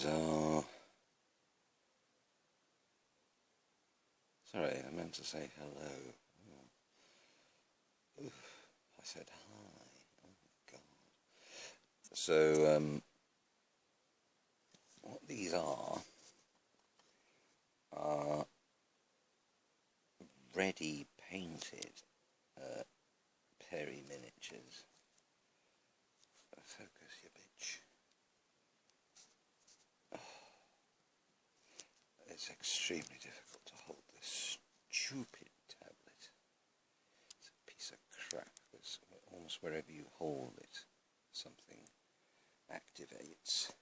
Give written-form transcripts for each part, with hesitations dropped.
these are... Sorry, I meant to say hello. Oh. Oof, I said hi. Oh my god. So, what these are ready painted Perry Miniatures. Focus, you bitch. Oh, it's extremely difficult to hold this stupid tablet. It's a piece of crap. It's almost wherever you hold it, something activates.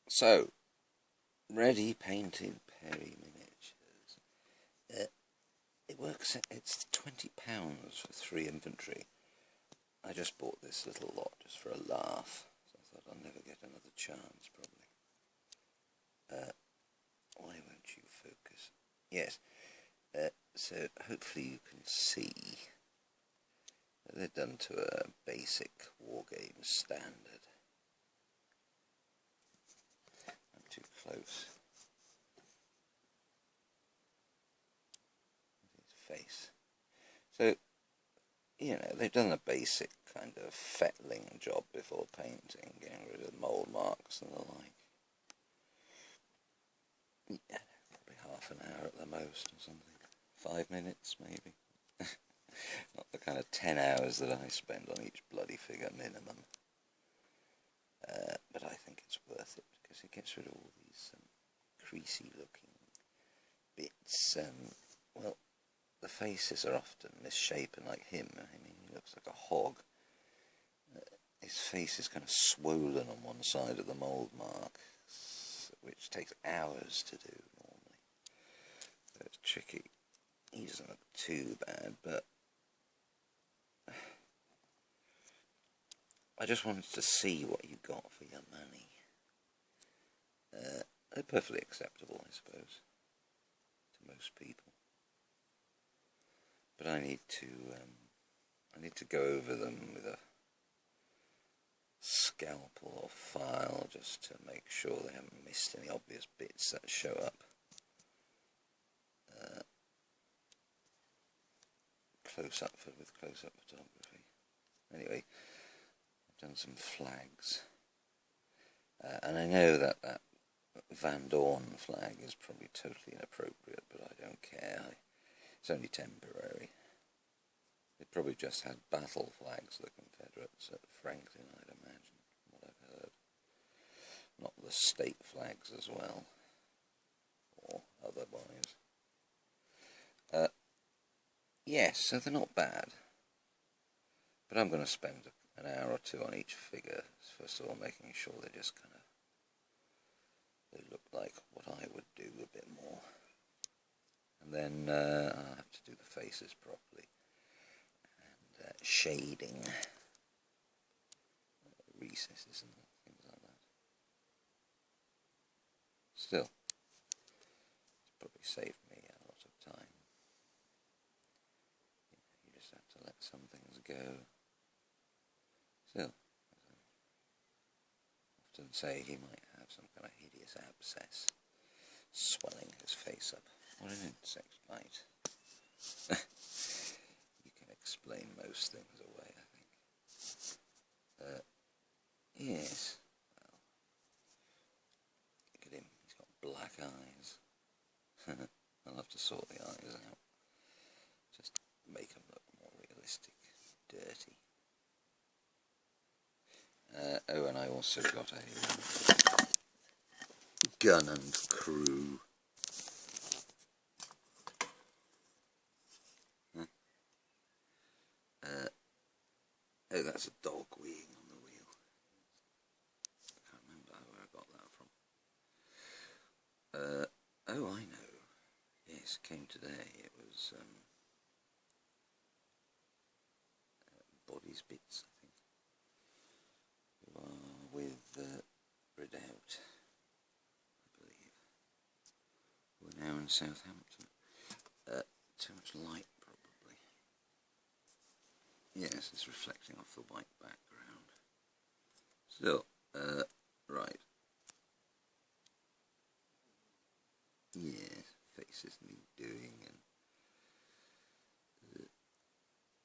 So, ready painted Perry Miniatures. It works. It's £20 for 3 inventory. I just bought this little lot just for a laugh, so I thought I'll never get another chance, probably. Why won't you focus? Yes. So hopefully you can see that they're done to a basic wargame standard. I'm too close. His face. So, you know, they've done a basic kind of fettling job before painting, getting rid of mould marks and the like. Yeah, probably half an hour at the most or something. 5 minutes, maybe. Not the kind of 10 hours that I spend on each bloody figure minimum. But I think it's worth it, because it gets rid of all these creasy looking bits. Well, the faces are often misshapen like him. I mean, he looks like a hog. His face is kind of swollen on one side of the mould mark, which takes hours to do normally. So it's tricky. He doesn't look too bad, but I just wanted to see what you got for your money. They're perfectly acceptable, I suppose, to most people. But I need to go over them with a scalpel or file just to make sure they haven't missed any obvious bits that show up. Close-up with close-up photography. Anyway, I've done some flags, and I know that Van Dorn flag is probably totally inappropriate, but I don't care. It's only temporary. They probably just had battle flags, the Confederates, at Franklin, I'd imagine, from what I've heard. Not the state flags as well, or otherwise. Yes, so they're not bad. But I'm going to spend an hour or two on each figure, first of all, making sure they just kind of, they look like what I would do a bit more. And then I'll have to do the faces properly. And shading, recesses and things like that. Still, it's probably saved me a lot of time. You just have to let some things go. Still, as I often say, he might have some kind of hideous abscess swelling his face up. What an insect bite. You can explain most things away, I think. Yes. Well, look at him. He's got black eyes. I'll have to sort the eyes out. Just make them look more realistic. Dirty. Oh, and I also got a gun and crew. Oh, that's a dog weeing on the wheel. I can't remember where I got that from. Oh, I know. Yes, it came today. It was Bodies Bits, I think. Who are with Redoubt, I believe. We're now in Southampton. Too much light, probably. Yes, it's reflecting off the white background. Still, right. Yeah, faces need doing, and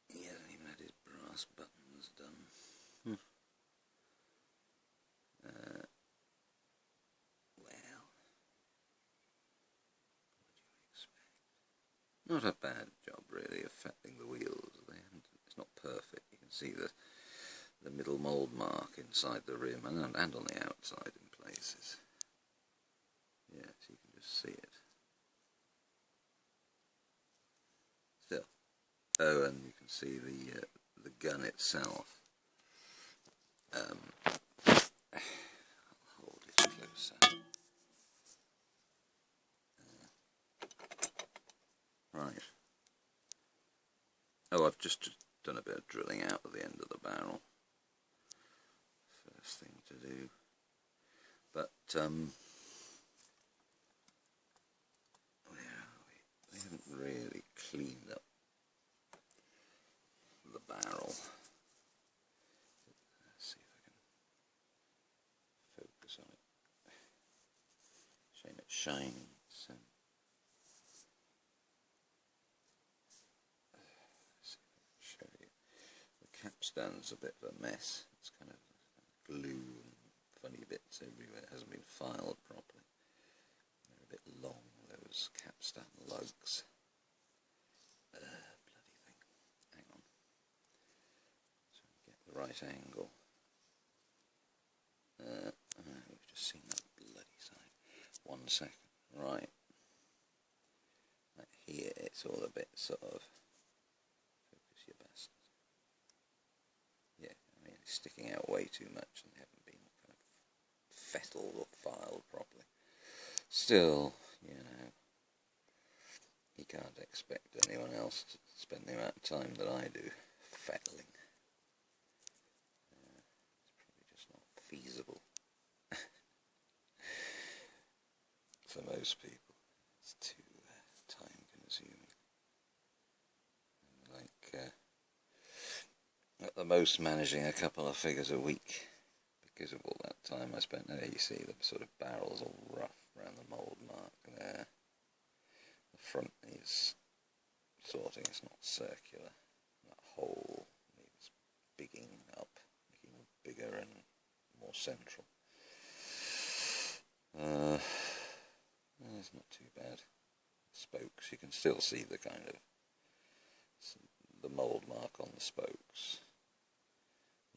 he hasn't even had his brass buttons done. Well, what do you expect? Not a bad job, really, of fettling the wheels. It's not perfect. You can see the middle mould mark inside the rim and on the outside in places. Yes, you can just see it. Still. Oh, and you can see the gun itself. I'll hold it closer. Right. Oh, I've just done a bit of drilling out at the end of the barrel. First thing to do. But, where are we? They haven't really cleaned up the barrel. Let's see if I can focus on it. Shame it's shining. So. Let's see if I can show you. The capstan's a bit of a mess. It's kind of glue and funny bits everywhere. It hasn't been filed properly. They're a bit long, those capstan lugs. Bloody thing. Hang on. So we get the right angle. We've just seen that bloody side. 1 second. Right. Here it's all a bit sort of... Focus your bastard. Yeah, I mean it's sticking out way too much and they haven't been kind of fettled or filed properly. Still, you know, you can't expect anyone else to spend the amount of time that I do fettling. It's probably just not feasible for most people. It's too time consuming. Like at the most managing a couple of figures a week because of all that time I spent. There you see the sort of barrels all rough around the mould mark there. The front needs sorting, it's not circular. That hole needs bigging up, making it bigger and more central. It's not too bad. Spokes, you can still see the kind of the mould mark on the spokes.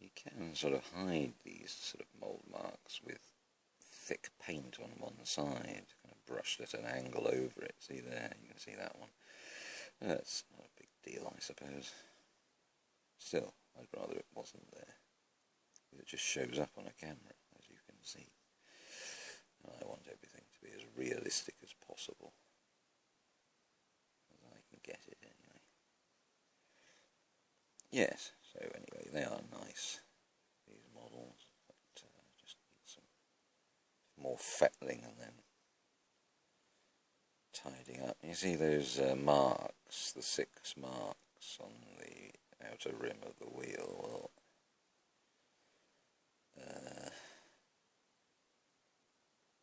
You can sort of hide these sort of mould marks with thick paint on one side, kind of brushed at an angle over it. See there, you can see that one. That's not a big deal, I suppose. Still, I'd rather it wasn't there. It just shows up on a camera, as you can see. And I want everything to be as realistic as possible, as I can get it anyway. Yes, so anyway, they are nice, these models, but just need some more fettling and then tidying up. You see those marks, the 6 marks on the outer rim of the wheel? Well,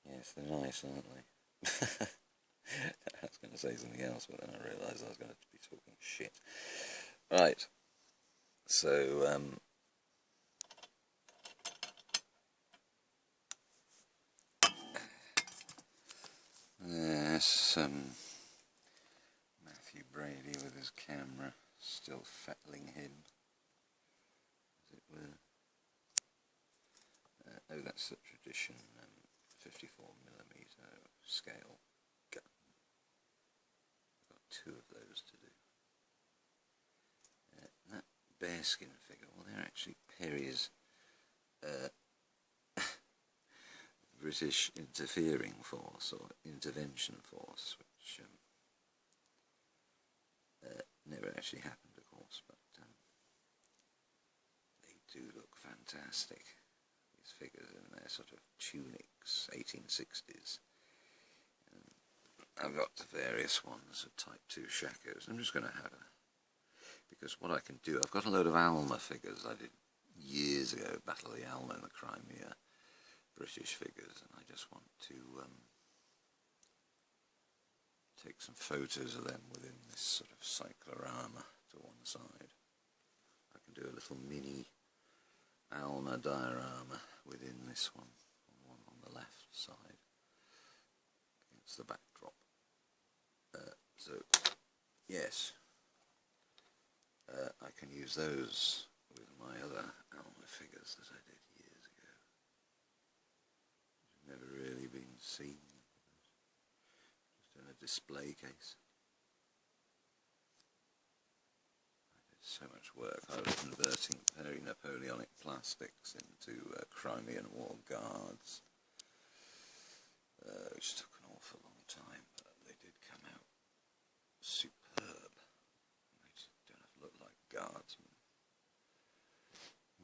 yes, they're nice, aren't they? I was going to say something else, but then I realised I was going to be talking shit. Right, so yes, Matthew Brady with his camera, still fettling him, as it were. Oh, that's the tradition 54mm scale gun. I've got 2 of those to do. That bearskin figure, well, they're actually Perry's British interfering force or intervention force, which never actually happened, of course, but they do look fantastic. These figures in their sort of tunics, 1860s. I've got the various ones of Type 2 shakos. I'm just going to have because what I can do, I've got a load of Alma figures I did years ago, Battle of the Alma in the Crimea, British figures, and I just want to take some photos of them within this sort of cyclorama to one side. I can do a little mini Alma diorama within this one on the left side against the backdrop. So yes, I can use those with my other Alma figures that I did years ago. Never really been seen, just in a display case. I did so much work. I was converting Perry Napoleonic plastics into Crimean War guards, which took an awful long time, but they did come out superb. They just don't have to look like guardsmen.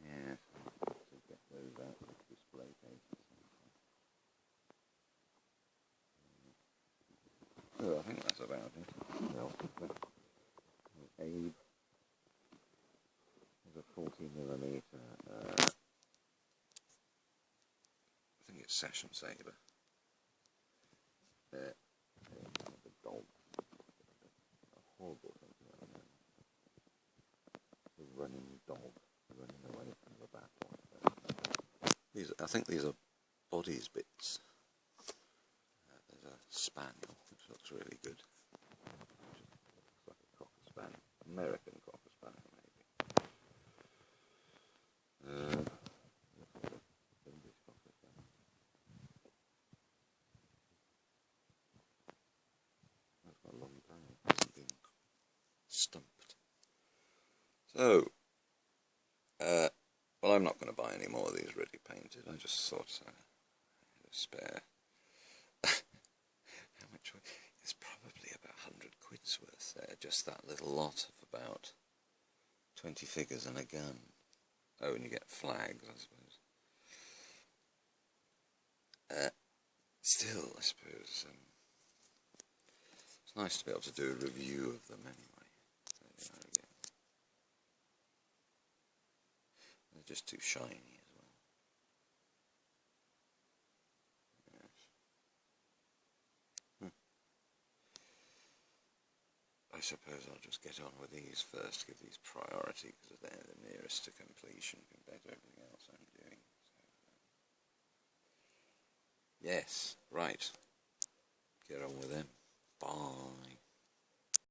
Yeah, to get those out of the display cases. Oh, I think that's about it. Well, Abe is a 40mm. I think it's Session Saber. The dog. A horrible thing to run around. A running dog running away from the battle. I think these are bodies bits. There's a spaniel, which looks really good. Looks like a cocker spaniel. American cocker spaniel, maybe. English cocker spaniel. That's got a long tail. It hasn't been stumped. So, well, I'm not going to buy any more of these ready painted. I just thought I had a spare. How much? It's probably about 100 quid's worth there. Just that little lot of about 20 figures and a gun. Oh, and you get flags, I suppose. Still, I suppose it's nice to be able to do a review of them anyway. So, again. They're just too shiny as well. Yes. I suppose I'll just get on with these first, give these priority because they're the nearest to completion compared to everything else I'm doing. So, yes, right. Get on with them. Bye.